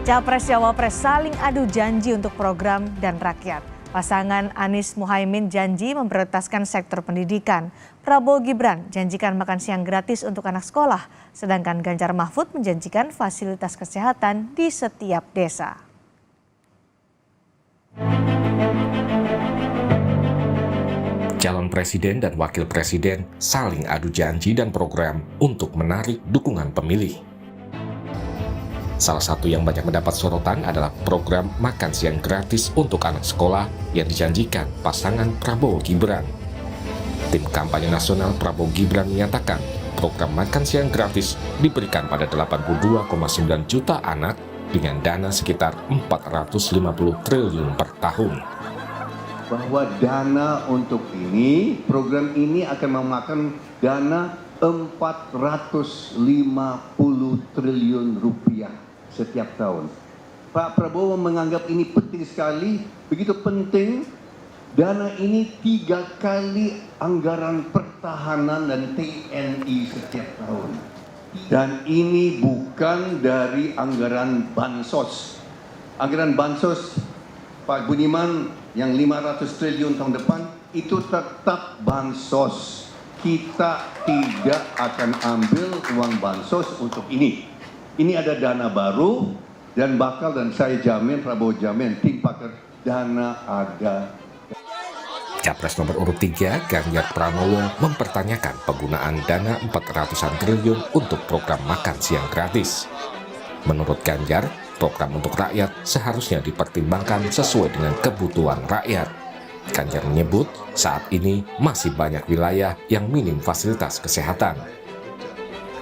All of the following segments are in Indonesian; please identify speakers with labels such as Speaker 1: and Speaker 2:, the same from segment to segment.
Speaker 1: Capres-Cawapres saling adu janji untuk program dan rakyat. Pasangan Anies Muhaimin janji memprioritaskan sektor pendidikan. Prabowo Gibran janjikan makan siang gratis untuk anak sekolah. Sedangkan Ganjar Mahfud menjanjikan fasilitas kesehatan di setiap desa.
Speaker 2: Calon presiden dan wakil presiden saling adu janji dan program untuk menarik dukungan pemilih. Salah satu yang banyak mendapat sorotan adalah program makan siang gratis untuk anak sekolah yang dijanjikan pasangan Prabowo Gibran. Tim kampanye nasional Prabowo Gibran menyatakan program makan siang gratis diberikan pada 82,9 juta anak dengan dana sekitar 450 triliun per tahun.
Speaker 3: Bahwa dana untuk ini, program ini akan memakan dana 450 triliun rupiah setiap tahun. Pak Prabowo menganggap ini penting sekali, begitu penting, dana ini 3 kali anggaran pertahanan dan TNI setiap tahun. Dan ini bukan dari anggaran bansos. Anggaran bansos, Pak Budiman, yang 500 triliun tahun depan, itu tetap bansos. Kita tidak akan ambil uang bansos untuk ini. Ini ada dana baru dan saya jamin, Prabowo jamin, tim pakar dana ada.
Speaker 2: Capres nomor urut 3, Ganjar Pranowo, mempertanyakan penggunaan dana 400-an triliun untuk program makan siang gratis. Menurut Ganjar, program untuk rakyat seharusnya dipertimbangkan sesuai dengan kebutuhan rakyat. Ganjar menyebut saat ini masih banyak wilayah yang minim fasilitas kesehatan.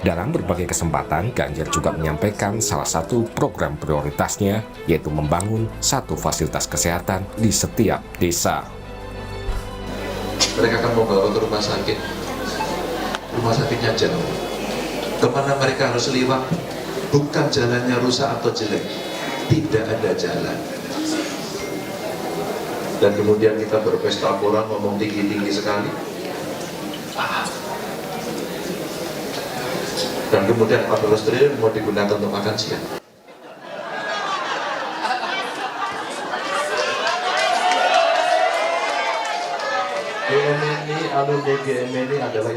Speaker 2: Dalam berbagai kesempatan, Ganjar juga menyampaikan salah satu program prioritasnya, yaitu membangun 1 fasilitas kesehatan di setiap desa.
Speaker 4: Mereka akan membawa ke rumah sakitnya jauh. Kemana mereka harus liwat? Bukan jalannya rusak atau jelek, tidak ada jalan. Dan kemudian kita berpesta pora, ngomong tinggi-tinggi sekali. Dan kemudian 14 triliun mau digunakan untuk makan siang. GM ini adalah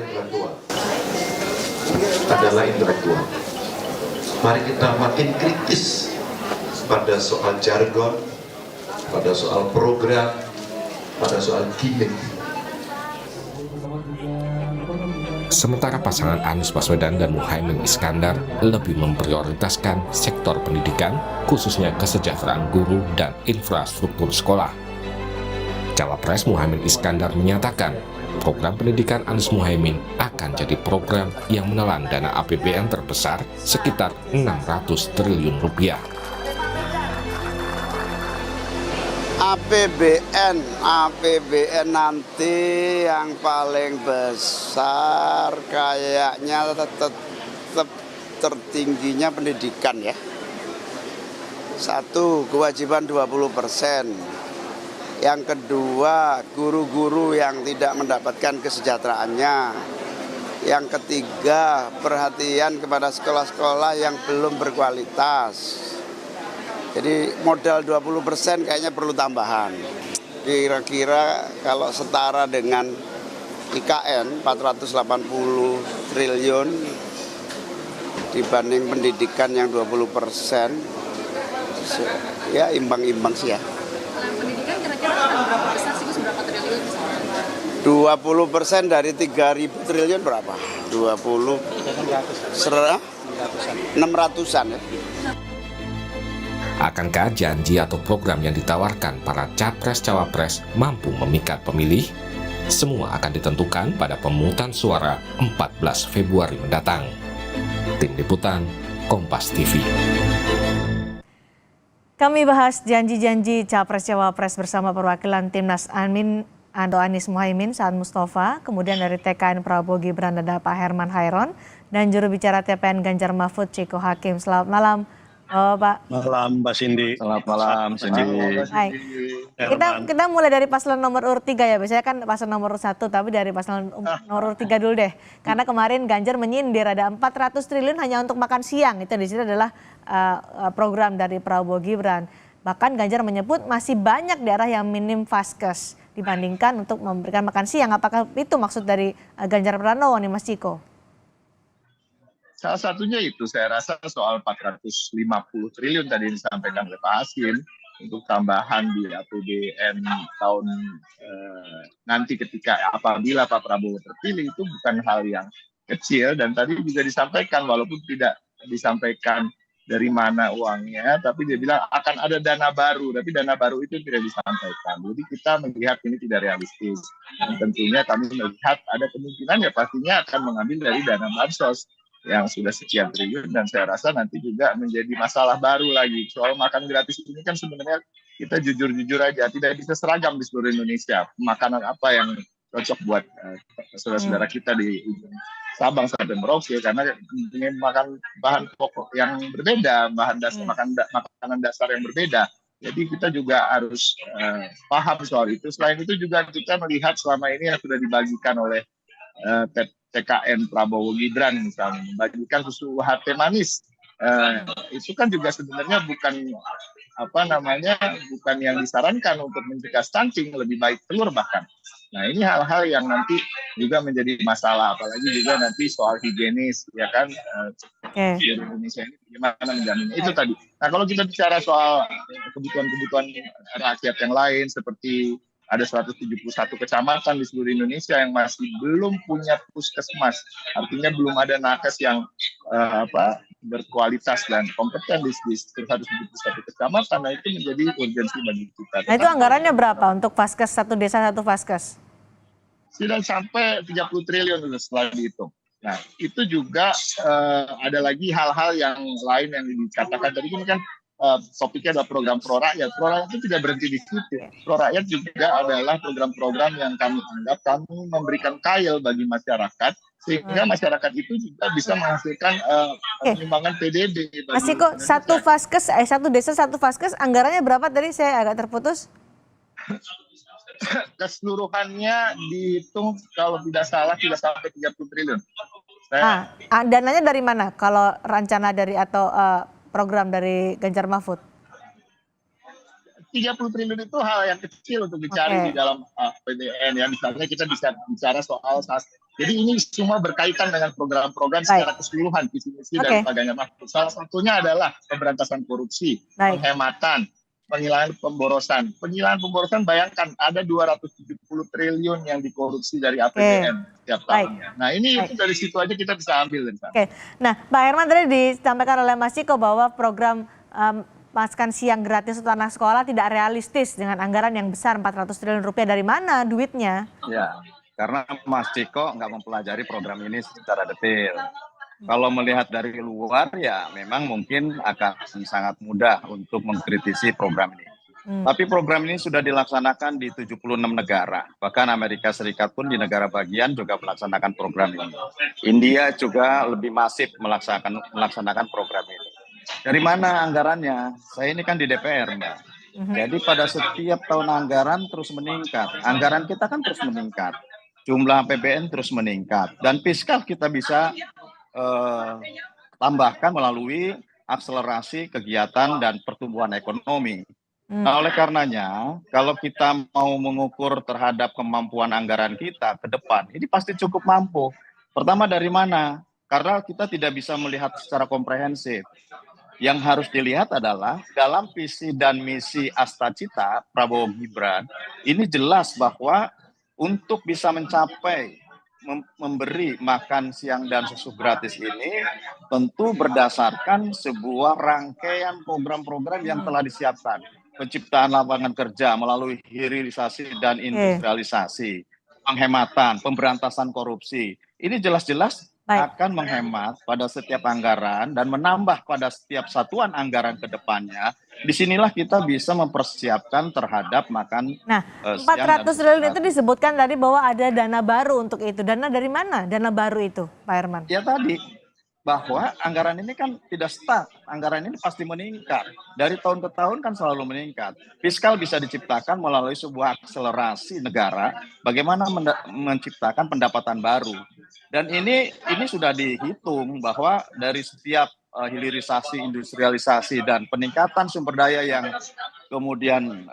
Speaker 4: intelektual. Mari kita makin kritis pada soal jargon, pada soal program, pada soal gimmick.
Speaker 2: Sementara pasangan Anies Baswedan dan Muhaimin Iskandar lebih memprioritaskan sektor pendidikan, khususnya kesejahteraan guru dan infrastruktur sekolah. Cawapres Muhaimin Iskandar menyatakan program pendidikan Anies Muhaimin akan jadi program yang menelan dana APBN terbesar sekitar 600 triliun rupiah.
Speaker 5: APBN nanti yang paling besar kayaknya tetap tertingginya pendidikan ya. 1, kewajiban 20%. Yang kedua, guru-guru yang tidak mendapatkan kesejahteraannya. Yang ketiga, perhatian kepada sekolah-sekolah yang belum berkualitas. Jadi modal 20% kayaknya perlu tambahan. Kira-kira kalau setara dengan IKN 480 triliun dibanding pendidikan yang 20%, ya imbang-imbang sih ya.
Speaker 6: Pendidikan kira-kira berapa besar sih, berapa triliun?
Speaker 5: 20% dari 3.000 triliun berapa? 20 600-an ya.
Speaker 2: Akankah janji atau program yang ditawarkan para capres-cawapres mampu memikat pemilih? Semua akan ditentukan pada pemungutan suara 14 Februari mendatang. Tim Liputan, Kompas TV.
Speaker 1: Kami bahas janji-janji Capres-Cawapres bersama perwakilan Timnas Anies Muhaimin, Saan Mustafa, kemudian dari TKN Prabowo Gibran ada Pak Herman Hairon, dan juru bicara TPN Ganjar Mahfud, Ciko Hakim. Selamat malam, Oh, Pak.
Speaker 7: Malam Mbak Cindy.
Speaker 8: Selamat malam, Cindy.
Speaker 1: Baik. Kita mulai dari paslon nomor urut 3 ya. Biasanya kan paslon nomor urut 1, tapi dari paslon nomor urut 3 dulu deh. Karena kemarin Ganjar menyindir ada 400 triliun hanya untuk makan siang. Itu di sini adalah program dari Prabowo Gibran. Bahkan Ganjar menyebut masih banyak daerah yang minim vaskes dibandingkan untuk memberikan makan siang. Apakah itu maksud dari Ganjar Pranowo nih Mas Ciko?
Speaker 8: Salah satunya itu saya rasa soal 450 triliun tadi disampaikan oleh Pak Hasim untuk tambahan di APBN tahun nanti ketika apabila Pak Prabowo terpilih, itu bukan hal yang kecil. Dan tadi juga disampaikan walaupun tidak disampaikan dari mana uangnya, tapi dia bilang akan ada dana baru, tapi dana baru itu tidak disampaikan. Jadi kita melihat ini tidak realistis. Dan tentunya kami melihat ada kemungkinan ya pastinya akan mengambil dari dana bansos yang sudah sekian triliun, dan saya rasa nanti juga menjadi masalah baru lagi. Soal makan gratis ini kan sebenarnya kita jujur-jujur aja, tidak bisa seragam di seluruh Indonesia. Makanan apa yang cocok buat saudara-saudara kita di ujung Sabang sampai Merauke, karena ingin makan bahan pokok yang berbeda, bahan dasar makanan dasar yang berbeda. Jadi kita juga harus paham soal itu. Selain itu juga kita melihat selama ini yang sudah dibagikan oleh TKN Prabowo Gibran, misalnya membagikan susu HT manis, itu kan juga sebenarnya bukan bukan yang disarankan untuk mencegah stunting, lebih baik telur bahkan. Nah ini hal-hal yang nanti juga menjadi masalah, apalagi juga nanti soal higienis, ya kan, di Indonesia ini bagaimana menjaminnya, itu tadi. Nah kalau kita bicara soal kebutuhan-kebutuhan rakyat yang lain, seperti ada 171 kecamatan di seluruh Indonesia yang masih belum punya puskesmas, artinya belum ada nakes yang berkualitas dan kompeten di 171 kecamatan. Nah itu menjadi urgensi bagi kita.
Speaker 1: Nah itu anggarannya berapa untuk vaskes, satu desa satu vaskes?
Speaker 8: Sudah sampai 30 triliun setelah dihitung. Nah itu juga ada lagi hal-hal yang lain yang dikatakan tadi, ini kan topiknya adalah program Pro Rakyat. Pro Rakyat itu tidak berhenti di situ. Pro Rakyat juga adalah program-program yang kami anggap kami memberikan kail bagi masyarakat, sehingga masyarakat itu juga bisa menghasilkan penyumbangan PDB.
Speaker 1: Masih kok satu vaskes, satu desa satu vaskes, anggarannya berapa tadi, saya agak terputus?
Speaker 8: Keseluruhannya dihitung kalau tidak salah tidak sampai 30 triliun.
Speaker 1: Dananya dari mana kalau rencana dari atau program dari Ganjar Mahfud?
Speaker 8: 30 triliun itu hal yang kecil untuk dicari di dalam APBN ya. Misalnya kita bisa bicara soal jadi ini semua berkaitan dengan program-program secara keseluruhan visi misi dari Pak Ganjar Mahfud. Salah satunya adalah pemberantasan korupsi, penghematan, penghilangan pemborosan. Penghilangan pemborosan, bayangkan ada 270 triliun yang dikorupsi dari APBN setiap tahunnya. Nah ini itu dari situ aja kita bisa ambil.
Speaker 1: Nah Pak Herman tadi disampaikan oleh Mas Ciko bahwa program makan siang gratis untuk anak sekolah tidak realistis dengan anggaran yang besar 400 triliun rupiah. Dari mana duitnya?
Speaker 7: Ya, karena Mas Ciko nggak mempelajari program ini secara detail. Kalau melihat dari luar ya memang mungkin akan sangat mudah untuk mengkritisi program ini. Tapi program ini sudah dilaksanakan di 76 negara. Bahkan Amerika Serikat pun di negara bagian juga melaksanakan program ini. India juga lebih masif melaksanakan program ini. Dari mana anggarannya? Saya ini kan di DPR, Mbak. Jadi pada setiap tahun anggaran terus meningkat. Anggaran kita kan terus meningkat. Jumlah APBN terus meningkat. Dan fiskal kita bisa tambahkan melalui akselerasi kegiatan dan pertumbuhan ekonomi. Nah, oleh karenanya, kalau kita mau mengukur terhadap kemampuan anggaran kita ke depan, ini pasti cukup mampu. Pertama dari mana? Karena kita tidak bisa melihat secara komprehensif. Yang harus dilihat adalah dalam visi dan misi Astacita Prabowo Gibran, ini jelas bahwa untuk bisa mencapai memberi makan siang dan susu gratis ini tentu berdasarkan sebuah rangkaian program-program yang telah disiapkan. Penciptaan lapangan kerja melalui hilirisasi dan industrialisasi, penghematan, pemberantasan korupsi. Ini jelas-jelas akan menghemat pada setiap anggaran dan menambah pada setiap satuan anggaran ke depannya. Disinilah kita bisa mempersiapkan terhadap makan.
Speaker 1: Nah, 400 triliun itu disebutkan tadi bahwa ada dana baru untuk itu. Dana dari mana? Dana baru itu, Pak Herman?
Speaker 7: Ya tadi, bahwa anggaran ini kan tidak stuck, anggaran ini pasti meningkat. Dari tahun ke tahun kan selalu meningkat. Fiskal bisa diciptakan melalui sebuah akselerasi negara, bagaimana menciptakan pendapatan baru. Dan ini sudah dihitung bahwa dari setiap hilirisasi, industrialisasi, dan peningkatan sumber daya yang kemudian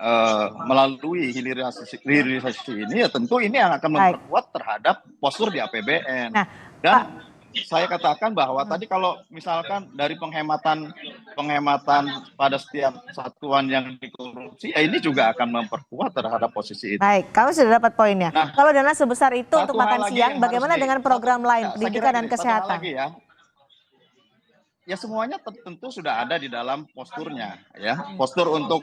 Speaker 7: melalui hilirisasi ini, ya tentu ini yang akan memperkuat terhadap postur di APBN.
Speaker 1: Nah,
Speaker 7: dan saya katakan bahwa tadi kalau misalkan dari penghematan pada setiap satuan yang dikorupsi, ya ini juga akan memperkuat terhadap posisi itu.
Speaker 1: Baik, kamu sudah dapat poinnya.
Speaker 7: Nah,
Speaker 1: kalau dana sebesar itu untuk
Speaker 7: satu hal
Speaker 1: makan
Speaker 7: lagi
Speaker 1: siang,
Speaker 7: yang
Speaker 1: bagaimana
Speaker 7: harus
Speaker 1: dengan program lain,
Speaker 7: saya
Speaker 1: pendidikan
Speaker 7: kira
Speaker 1: dan
Speaker 7: satu hal
Speaker 1: kesehatan?
Speaker 7: lagi ya semuanya tentu sudah ada di dalam posturnya, ya. Postur untuk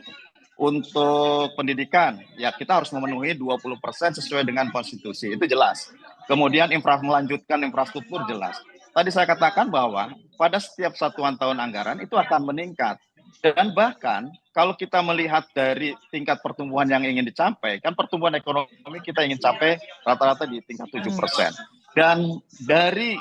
Speaker 7: pendidikan, ya kita harus memenuhi 20% sesuai dengan konstitusi, itu jelas. Kemudian melanjutkan infrastruktur jelas. Tadi saya katakan bahwa pada setiap satuan tahun anggaran itu akan meningkat. Dan bahkan kalau kita melihat dari tingkat pertumbuhan yang ingin dicapai, kan pertumbuhan ekonomi kita ingin capai rata-rata di tingkat 7%. Dan dari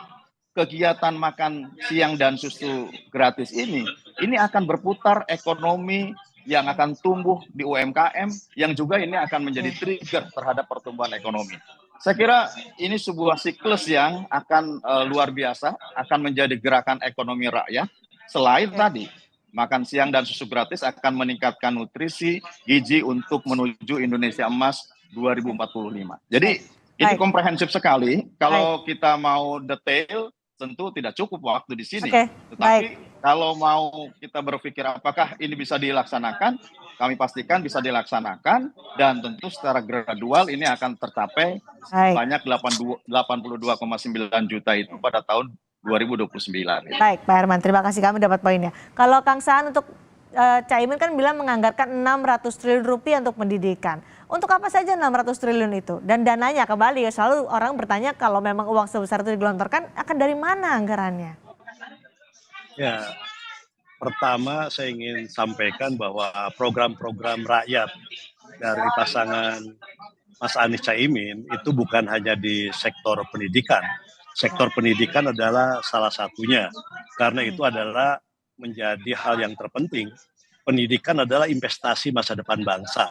Speaker 7: kegiatan makan siang dan susu gratis ini akan berputar ekonomi yang akan tumbuh di UMKM, yang juga ini akan menjadi trigger terhadap pertumbuhan ekonomi. Saya kira ini sebuah siklus yang akan luar biasa, akan menjadi gerakan ekonomi rakyat. Selain tadi, makan siang dan susu gratis akan meningkatkan nutrisi, gizi untuk menuju Indonesia Emas 2045. Jadi ini komprehensif sekali. Kalau kita mau detail, tentu tidak cukup waktu di sini. Tetapi kalau mau kita berpikir apakah ini bisa dilaksanakan, kami pastikan bisa dilaksanakan, dan tentu secara gradual ini akan tercapai sebanyak 82,9 juta itu pada tahun 2029.
Speaker 1: Baik, Pak Herman, terima kasih, kami dapat poinnya. Kalau Kang Saan, untuk Caimin kan bilang menganggarkan 600 triliun rupiah untuk pendidikan. Untuk apa saja 600 triliun itu? Dan dananya kembali, selalu orang bertanya kalau memang uang sebesar itu digelontorkan, akan dari mana anggarannya?
Speaker 9: Ya, pertama saya ingin sampaikan bahwa program-program rakyat dari pasangan Mas Anies Caimin itu bukan hanya di sektor pendidikan. Sektor pendidikan adalah salah satunya, karena itu adalah menjadi hal yang terpenting. Pendidikan adalah investasi masa depan bangsa,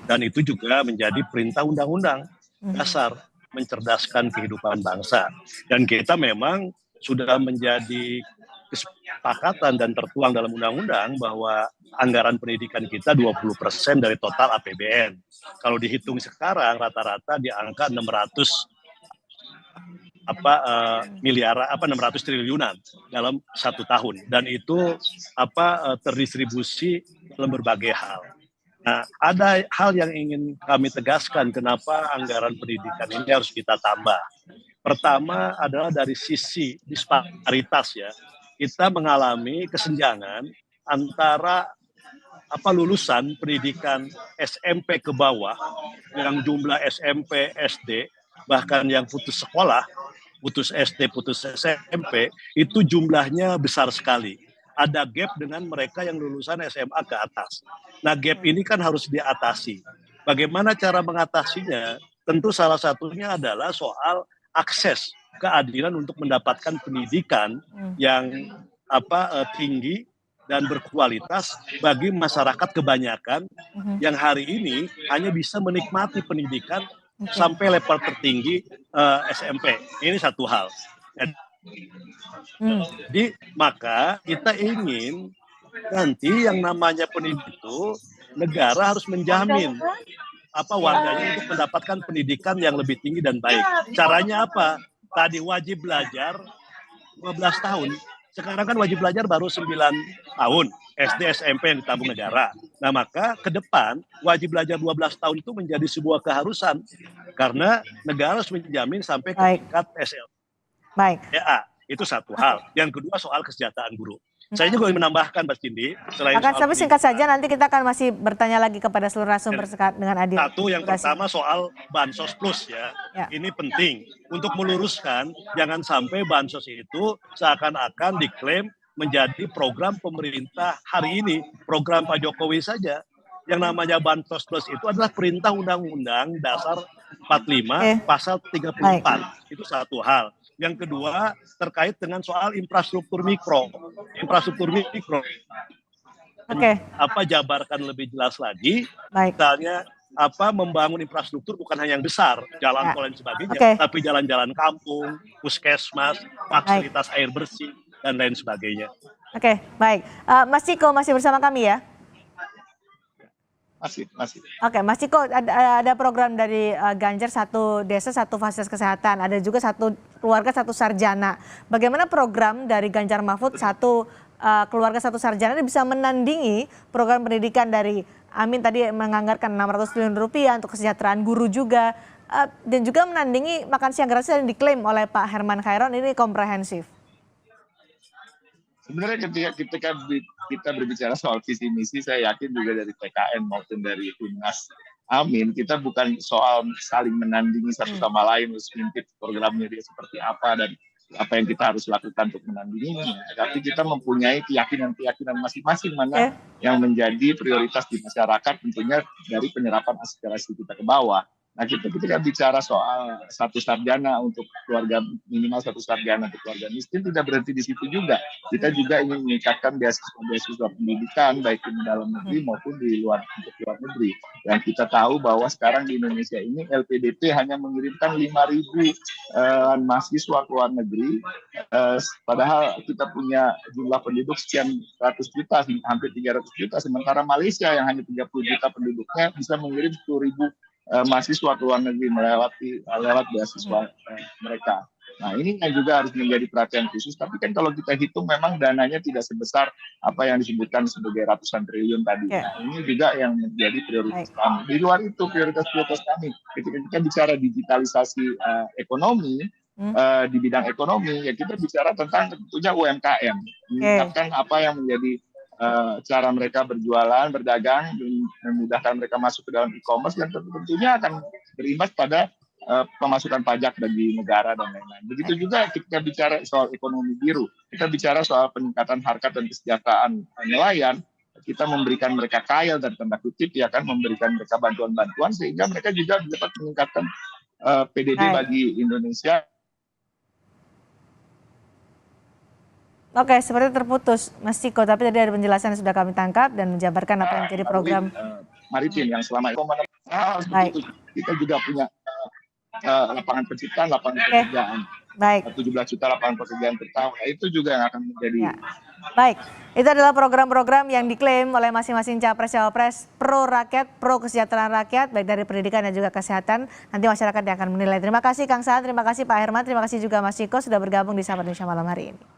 Speaker 9: dan itu juga menjadi perintah undang-undang dasar mencerdaskan kehidupan bangsa. Dan kita memang sudah menjadi kesepakatan dan tertuang dalam undang-undang bahwa anggaran pendidikan kita 20% dari total APBN. Kalau dihitung sekarang rata-rata di angka 600 triliunan dalam 1 tahun, dan itu terdistribusi dalam berbagai hal. Nah, ada hal yang ingin kami tegaskan kenapa anggaran pendidikan ini harus kita tambah. Pertama adalah dari sisi disparitas, ya. Kita mengalami kesenjangan antara lulusan pendidikan SMP ke bawah, yang jumlah SMP, SD, bahkan yang putus sekolah, putus SD, putus SMP, itu jumlahnya besar sekali. Ada gap dengan mereka yang lulusan SMA ke atas. Nah, gap ini kan harus diatasi. Bagaimana cara mengatasinya? Tentu salah satunya adalah soal akses keadilan untuk mendapatkan pendidikan yang tinggi dan berkualitas bagi masyarakat kebanyakan yang hari ini hanya bisa menikmati pendidikan sampai level tertinggi SMP. Ini satu hal. Jadi maka kita ingin nanti yang namanya pendidik itu negara harus menjamin warganya untuk mendapatkan pendidikan yang lebih tinggi dan baik. Caranya apa? Tadi wajib belajar 12 tahun. Sekarang kan wajib belajar baru 9 tahun. SD, SMP yang ditanggung negara. Nah, maka ke depan wajib belajar 12 tahun itu menjadi sebuah keharusan. Karena negara harus menjamin sampai ke tingkat SLTA.
Speaker 1: Baik.
Speaker 9: Ya, itu satu hal. Yang kedua soal kesejahteraan guru. Saya juga ingin menambahkan, Mas Cindi, selain
Speaker 1: akan
Speaker 9: soal
Speaker 1: singkat saja, nanti kita akan masih bertanya lagi kepada seluruh narasumber dengan adil.
Speaker 9: Satu, yang pertama soal Bansos Plus, ya. Ini penting untuk meluruskan, jangan sampai Bansos itu seakan-akan diklaim menjadi program pemerintah hari ini, program Pak Jokowi saja. yang namanya Bansos Plus itu adalah perintah Undang-Undang Dasar 45 pasal 34. Itu satu hal. Yang kedua terkait dengan soal infrastruktur mikro. Infrastruktur mikro. Jabarkan lebih jelas lagi. Misalnya membangun infrastruktur bukan hanya yang besar, jalan tol dan sebagainya, tapi jalan-jalan kampung, puskesmas, fasilitas air bersih dan lain sebagainya.
Speaker 1: Baik. Mas Ciko masih bersama kami ya?
Speaker 8: Masih.
Speaker 1: Mas Ciko, ada program dari Ganjar, satu desa satu fasilitas kesehatan, ada juga satu keluarga satu sarjana. Bagaimana program dari Ganjar Mahfud satu keluarga satu sarjana ini bisa menandingi program pendidikan dari Amin tadi menganggarkan 600 triliun rupiah untuk kesejahteraan guru juga, dan juga menandingi makan siang gratis yang diklaim oleh Pak Herman Khairon ini komprehensif?
Speaker 8: Sebenarnya ketika kita berbicara soal visi misi, saya yakin juga dari PKN maupun dari Timnas Amin, kita bukan soal saling menandingi satu sama lain, terus ngintip programnya dia seperti apa dan apa yang kita harus lakukan untuk menandinginya. Tapi kita mempunyai keyakinan masing-masing mana yang menjadi prioritas di masyarakat, tentunya dari penyerapan aspirasi kita ke bawah. Nah, kita ketika bicara soal satu sarjana untuk keluarga, minimal satu sarjana untuk keluarga miskin, tidak berhenti di situ juga. Kita juga ingin meningkatkan beasiswa pendidikan baik di dalam negeri maupun di luar negeri. Dan kita tahu bahwa sekarang di Indonesia ini LPDP hanya mengirimkan 5.000 mahasiswa ke luar negeri, padahal kita punya jumlah penduduk sekian ratus juta, hampir 300 juta, sementara Malaysia yang hanya 30 juta penduduknya bisa mengirim 10.000 mahasiswa ke luar negeri lewat beasiswa mereka. Nah, ini yang juga harus menjadi perhatian khusus. Tapi kan kalau kita hitung memang dananya tidak sebesar apa yang disebutkan sebagai ratusan triliun tadi. Nah, ini juga yang menjadi prioritas kami. Di luar itu prioritas kami. Ketika kita bicara digitalisasi ekonomi, di bidang ekonomi, ya kita bicara tentang tentunya UMKM. Meningkatkan apa yang menjadi cara mereka berjualan, berdagang, memudahkan mereka masuk ke dalam e-commerce, dan tentunya akan berimbas pada pemasukan pajak bagi negara dan lain-lain. Begitu juga ketika bicara soal ekonomi biru, kita bicara soal peningkatan harkat dan kesejahteraan nelayan, kita memberikan mereka kail dan tanda kutip, ya kan, memberikan mereka bantuan-bantuan sehingga mereka juga dapat meningkatkan PDB bagi Indonesia.
Speaker 1: Seperti terputus Mas Ciko, tapi tadi ada penjelasan yang sudah kami tangkap dan menjabarkan apa yang menjadi program
Speaker 8: maritim yang selama ini. Kita juga punya lapangan penciptaan, lapangan pekerjaan. 17 juta lapangan pekerjaan per tahun. Itu juga yang akan menjadi.
Speaker 1: Itu adalah program-program yang diklaim oleh masing-masing capres-cawapres pro rakyat, pro kesejahteraan rakyat, baik dari pendidikan dan juga kesehatan. Nanti masyarakat yang akan menilai. Terima kasih Kang Saan, terima kasih Pak Herman, terima kasih juga Mas Ciko sudah bergabung di Sapa Indonesia malam hari ini.